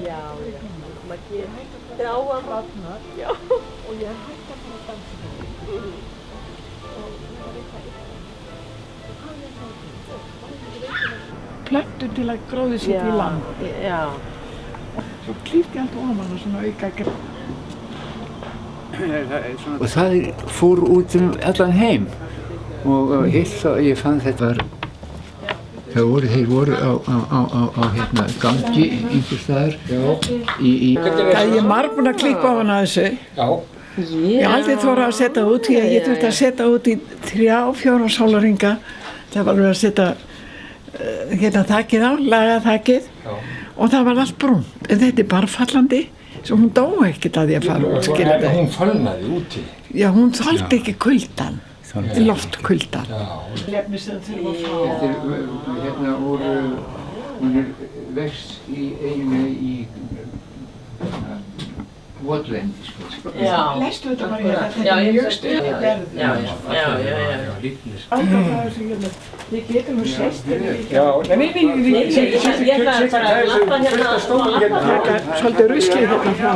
Já, Maggi, þetta er áhugamál. Já. Og ég hætti að fara að dansa með því. Og það var eitthvað plöntur til að gróði sitt í land. Já. Svo klífti allt ofan og svona auka grein. Og það fór út allan heim. Og hitt þá, ég fann þetta var þeir voru á hérna gangi einhvers staðar Það er ég margbúin að klippa á hana þessu. Já. Ég aldrei þóra að setja út því að ég þurfti að setja út í 3-4 sólarhringa. Það var alveg að setja hérna þakið á, laga þakið og það var allt brúnt. En þetta er bara fallandi, svo hún dó ekkert að því að fara út. Hún fölnaði úti. Já, hún þoldi ekki kuldann. Loftkuldan. Lefni sem þurfa að fá. Hérna hún vext í einu í votlendi, sko. Já. Lestu þetta bara hérna, þetta er mjög stuð í verði. Já. Alltaf það sem hérna, ég getur nú sést þetta. Já, nei. Ég ætla bara að lappa hérna og lappa. Svolítið ruskið hérna frá.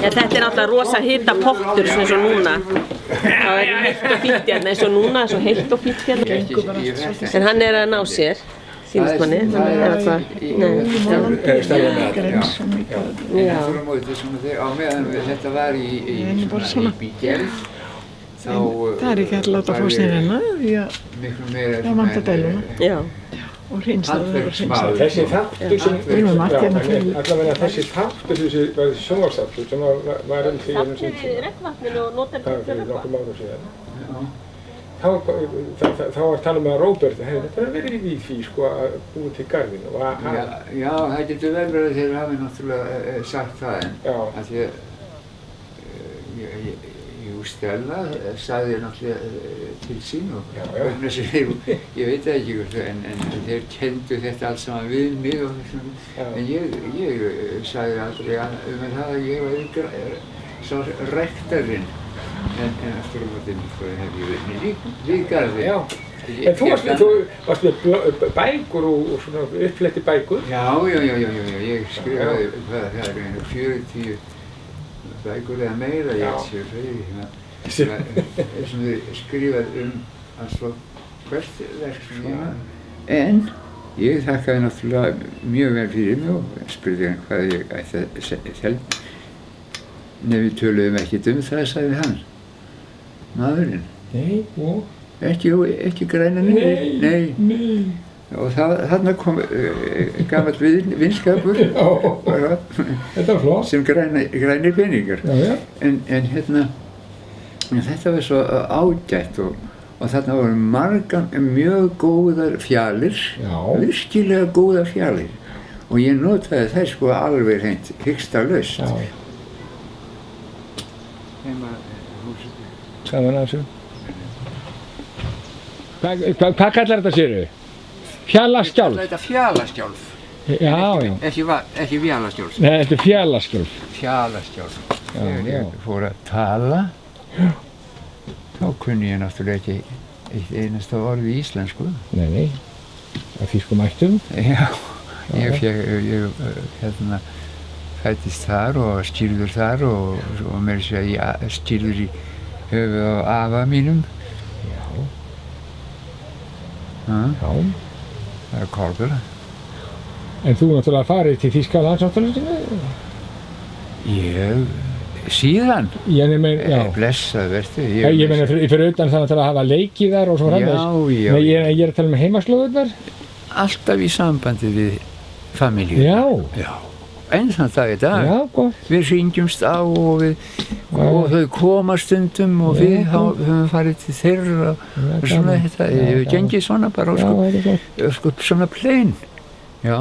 Þetta er alltaf rosa hita pottur eins og núna. Það er heitt og fínt hérna eins og núna, svo heitt og fínt hérna. En hann er að ná sér, sýnist manni. Já. Á meðan þetta var í bígerð, þá það er ekki að láta fá sér hérna, miklu meira það vantar dæluna. Já. Og hreinsaður og hreinsaður. Þessi þáttur sem, allavega þessi þáttur þessi sjónvarpsþáttur sem var fyrir regnvatninu og notar fyrir nokkuð mánuð síðan. Þá var talað með Róbert, þetta verið í því sko að búa til garðinn. Já, það getur vel verið að þeir hafi náttúrulega sagt það en að því Stella sagði náttúrulega til sín og ég veit það ekki hvort en þeir kenndu þetta allt saman við mig og þessum en ég sagði aldrei það að ég var sá rektarinn en aftur á mótinu hef ég verið við garðinn. En þú varst með bækur og svona uppfletti bækur? Já, ég skrifaði það er 40 bækur eða meira, ég sé fleiri sem þið skrifað alls hvert verk sem ég var. En ég þakkaði náttúrulega mjög vel fyrir mig og spurði hann hvað ég ætti að selja. Nei, við töluðum ekkert það, sagði hann, maðurinn. Nei, og? Ekki grænaninn? Nei. Og þarna kom gamall vinskapur sem grænir peningar. En hérna, þetta var svo ágætt og þarna voru margar mjög góðar fjalir, virkilega góðar fjalir. Og ég notaði þær sko alveg hreint hikstalaust. Gaman að þessu. Hvað kallar þetta séru? Fjallaskjálf? Þetta er fjallaskjálf. Já. Ekki vélaskjálf. Nei, þetta er fjallaskjálf. Fjallaskjálf. Þegar ég fór að tala, þá kunni ég náttúrulega ekki eitt einasta orð í íslensku. Nei. Af þýskum ættum? Já. Ég fæddist þar og stýrður þar og meira að segja ég stýrður í höfuð á afa mínum. Já. Það er Kolbjörn. En þú náttúrulega farið til Þýskalands náttúrulega? Síðan? Já. Blessað vertu. Ég meina fyrir utan það náttúrulega að hafa leikið þar og svo framvegis. Já. Nei, ég er að tala um heimaslóðurnar. Alltaf í sambandi við famílju. Já. Enn þann dag í dag. Já, gott. Við hringjumst á og þau koma stundum og við höfum farið til þeirra og svona þetta. Ég hef gengið svona bara og svona plain. Já.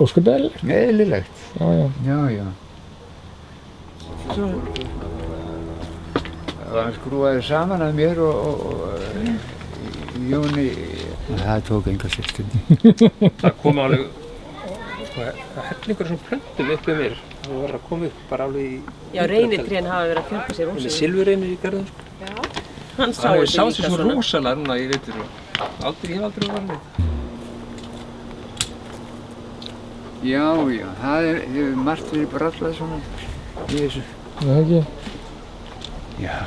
Ósköp eðlilegt. Eðlilegt. Já. Það skrúaði saman að mér og Jóni. Það tók enga sérstundi. Það kom alveg hellingur svona plöntum upp með mér. Það var að koma upp bara alveg í... Já, reynitrén hafa verið að fjölga sér Með silfurreynir í garðum, sko. Já. hann sá Hann þessi sá líka sig svo rosalega núna í vetur og ég hef aldrei verið neitt. Já, það hefur margt verið brallað svona í þessu. Það ekki? Já.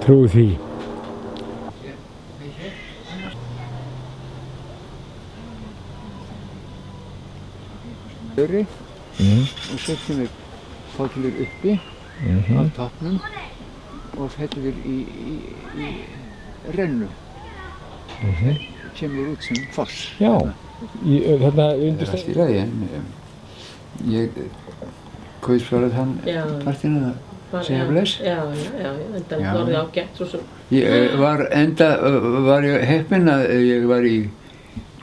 Trúi því. Öri og setjum við fátilur uppi á toppnum og fellur í rennu. Kemur út sem foss. Já. Þarna Það er undir allt í lagi en ég kaus bara þann partinn að segja bless. Já, þetta er orðið ágætt svo sem. Ég var ég heppinn að ég var í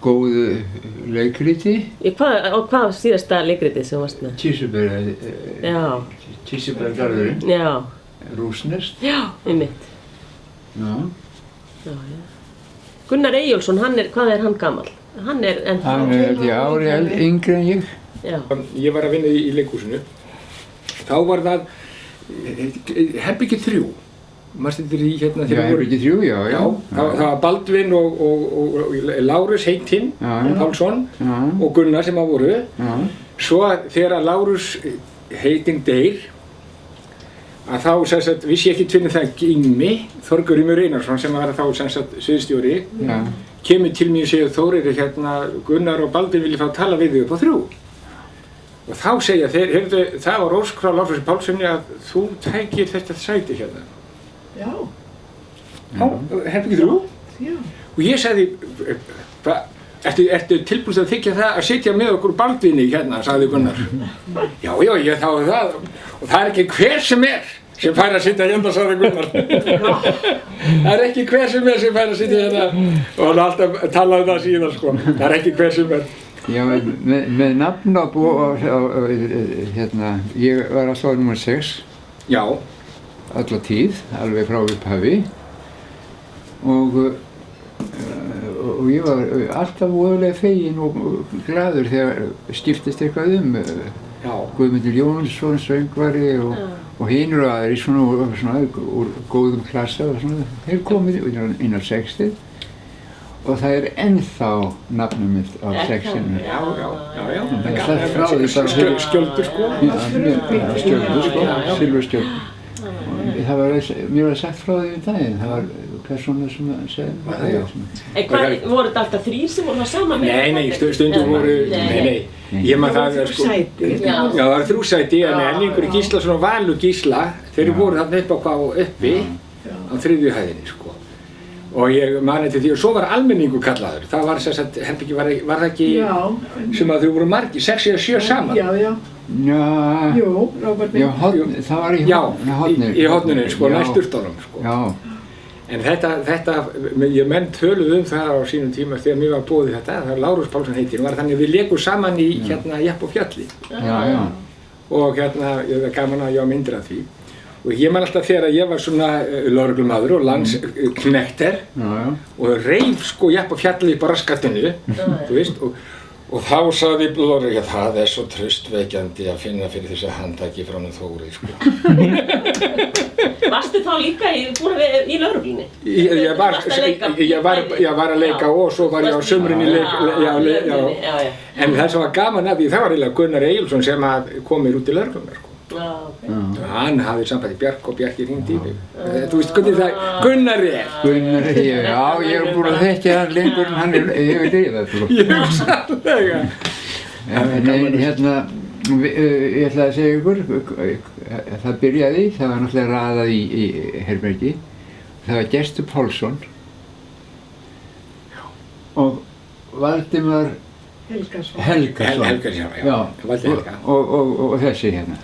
góðu leikriti. Hvað síðasta leikritið sem varst með? Kísubæragarðurinn. Já. Rúsnest. Já, einmitt. Já. Gunnar Eyjólfsson, hvað er hann gamall? Hann er því ári yngri en ég. Já. Ég var að vinna í leikhúsinu. Þá var það Herbyggi 3. Manstu þetta í hérna Já, Herbyggi 3, já. Það var Baldvin og Lárus heitinn, Pálsson og Gunnar sem að voru. Svo þegar Lárus heitinn deyr, að þá sem sagt vissi ég ekki tvinni það Gími, Þorgrímur Einarsson sem var þá sem sagt sviðsstjóri, kemur til mér og segir Þórir hérna Gunnar og Baldvin vilja fá að tala við þig upp á 3. Og þá segja þeir, heyrðu, það var ósk frá Lárusi Pálssoni að þú tækir þetta sæti hérna. Já. Herbyggi 3? Já. Og ég sagði, ertu tilbúin að þykja það að sitja með okkur Baldvini hérna, sagði Gunnar. Já, ég þáði það. Og það er ekki hver sem fær að sitja hérna, sagði Gunnar. Það er ekki hver sem fær að sitja hérna. Og hann alltaf talaði það síðan, sko. Það er ekki hver sem Já, með nafn og hérna, ég var alltaf nr. 6. Já. Alla tíð, alveg frá upphafi. Og ég var alltaf voðalega feginn og glaður þegar skiptist eitthvað Guðmundur Jónsson, söngvari og hinur og aðri svona úr góðum klassa og svona. Þeir komið inn á 60 og það er ennþá nafnum mitt á 6-inu. Já. Skjöldur, sko. Skjöldur, sko. Silfurskjöld. Mér var sagt frá því daginn, það var persóna sem segði það. Voru þetta alltaf 3 sem voru það saman með? Nei, stundum voru, nei. Ég maður það er sko, já það var 3 sæti, en Ellingur Gíslason og Valur Gísla, þeir voru þarna uppi á 3. hæðinni, sko. Og ég mani til því, og svo var almenningu kallaður. Það var sem sagt, Herbyggi var það ekki sem að þau voru margir, 6 eða 7 saman. Já. Jú, Róbert. Það var í Horninu. Í Horninu, sko, næst Urtunum, sko. Já. En þetta, ég menn töluð það á sínum tíma þegar mér var boðið þetta, það var Lárus Pálsson heitir, var þannig að við leikum saman í hérna Jepp og Fjalli. Já. Og hérna, ég var gaman að ég á myndir af því. Og ég man alltaf þegar ég var svona lögreglumaður og landsknekter og reif sko Jepp og Fjalli upp á raskatinu, þú veist, og þá sagði Blóri að það er svo traustvekjandi að finna fyrir þessi handtaki frá Þóri, sko. Varstu þá líka í lögreglunni? Ég var að leika og svo var ég á sumrin í leik, en það sem var gaman af því, það var eiginlega Gunnar Eyjólfsson sem kom mér út í lögregluna, sko. Hann hafði samband í Bjark og Bjarki hringdi í mig. Þú veist hvernig það Gunnar er? Já, ég er búin að þekkja hann lengur en hann hefur lifað, sko. Ég hugsanlega. En hérna, ég ætla að segja ykkur, það byrjaði, það var náttúrulega raðað í herbergi. Það var Gestur Pálsson og Valdimar Helgason. Og þessi hérna.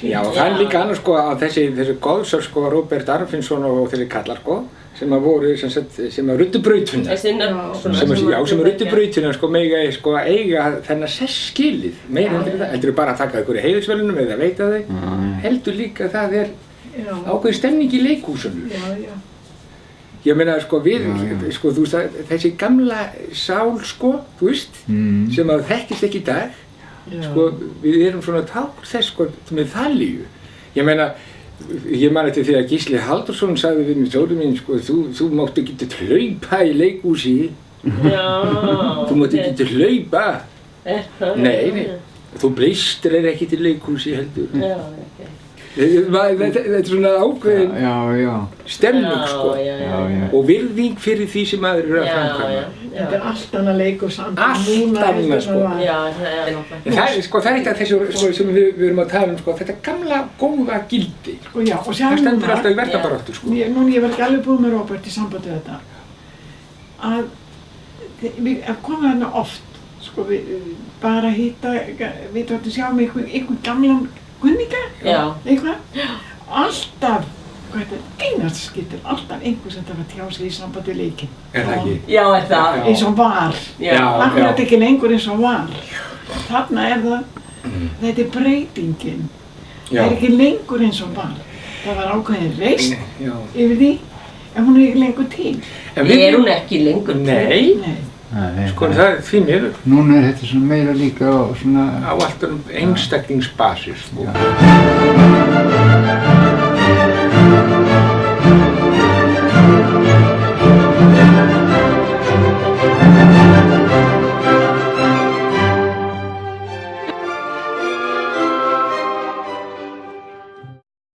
Já, og það er líka annars sko að þessi góðsör sko Róbert Arnfinnsson og þessi kallar sko sem að voru sem að ruddu brautina. Sem að ruddu brautina sko mega sko eiga þennan sess skilið meira heldur það. Heldur bara að taka ykkur í heiðursverðlunum eða veita þau. Heldur líka að það er ákveðin stemning í leikhúsinu. Ég meina sko sko þú veist þessi gamla sál sko, þú veist, sem að þekkist ekki í dag. Sko, við erum svona tákn þess sko með Þalíu. Ég meina, ég man eftir því að Gísli Halldórsson sagði við mig, Sóli mín, sko, þú mátt ekki hlaupa í leikhúsi. Já. Þú mátt ekki hlaupa. Nei, þú breystir ekki til leikhúsi heldur. Já, ok. Þetta svona ákveðin stemning, sko. Og virðing fyrir því sem maður að framkvæma. Þetta allt annað leikur samt. Allt annað, sko. En það er eitt af þessu sem við erum að tala sko, þetta gamla góða gildi. Sko, já, og það stendur alltaf í verkabaráttu, sko. Núna ég var ekki alveg búin með Róbert í sambandi við þetta. Við komum þarna oft, sko, við bara hitta, við þáttum sjá með einhvern gamlan kunninga, eitthvað. Alltaf, hvað þetta, einast skiptir, alltaf einhver sem þarf að tjá sig í sambandi við leikinn. Er það ekki? Já, er það. Eins og var. Það er ekki lengur eins og var. Þarna það, þetta er breytingin. Það er ekki lengur eins og var. Það var ákveðin reist yfir því, en hún er ekki lengur til. Er hún ekki lengur til? Nei. Sko það er því miður. Núna er þetta svona meira líka á svona... Á alltaf einstaklingsbasis, sko.